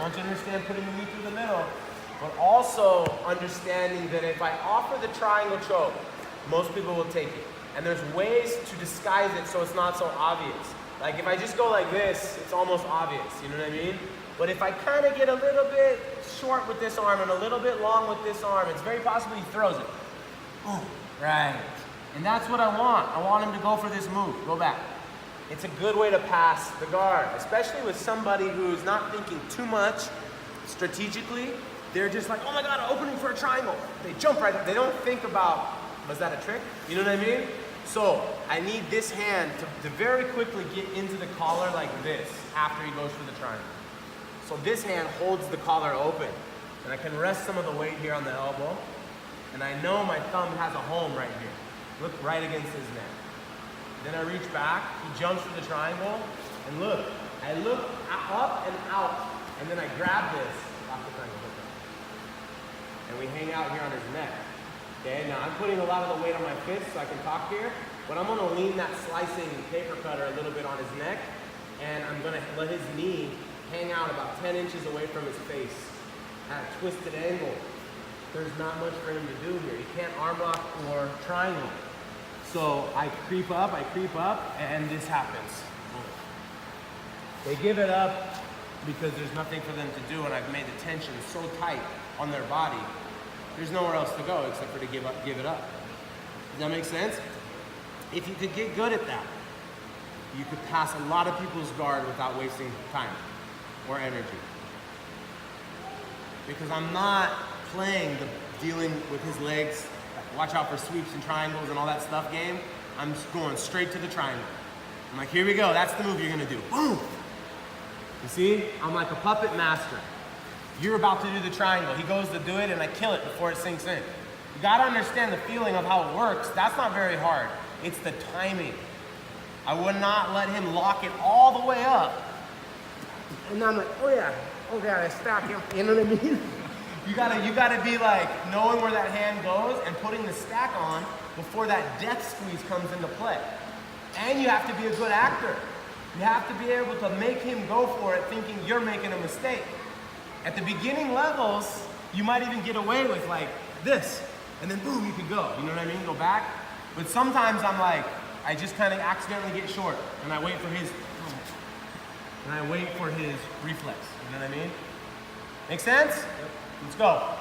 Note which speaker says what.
Speaker 1: want you to understand putting the knee through the middle, but also understanding that if I offer the triangle choke, most people will take it. And there's ways to disguise it so it's not so obvious. Like if I just go like this, it's almost obvious, you know what I mean? But if I kind of get a little bit short with this arm and a little bit long with this arm, it's very possible he throws it. Boom, right. And that's what I want. I want him to go for this move. Go back. It's a good way to pass the guard, especially with somebody who's not thinking too much strategically. They're just like, oh my God, opening for a triangle. They jump right up. They don't think about, was that a trick? You know what I mean? So I need this hand to very quickly get into the collar like this after he goes for the triangle. So this hand holds the collar open. And I can rest some of the weight here on the elbow. And I know my thumb has a home right here. Look right against his neck. Then I reach back, he jumps for the triangle, and look, I look up and out, and then I grab this, off the triangle, and we hang out here on his neck. Okay, now I'm putting a lot of the weight on my fist so I can talk here, but I'm gonna lean that slicing paper cutter a little bit on his neck, and I'm gonna let his knee hang out about 10 inches away from his face at a twisted angle. There's not much for him to do here. He can't arm lock or triangle. So I creep up, and this happens. They give it up because there's nothing for them to do, and I've made the tension so tight on their body, there's nowhere else to go except for to give it up. Does that make sense? If you could get good at that, you could pass a lot of people's guard without wasting time or energy. Because I'm not playing the dealing with his legs, watch out for sweeps and triangles and all that stuff game. I'm just going straight to the triangle. I'm like, here we go, that's the move you're gonna do. Boom! You see? I'm like a puppet master. You're about to do the triangle. He goes to do it and I kill it before it sinks in. You gotta understand the feeling of how it works. That's not very hard. It's the timing. I would not let him lock it all the way up. And I'm like, oh yeah, I stack him. You know what I mean? You gotta be like knowing where that hand goes and putting the stack on before that death squeeze comes into play. And you have to be a good actor. You have to be able to make him go for it thinking you're making a mistake. At the beginning levels, you might even get away with like this, and then boom, you could go. You know what I mean? Go back. But sometimes I'm like, I just kind of accidentally get short, and I wait for his reflex. You know what I mean? Make sense? Yep. Let's go.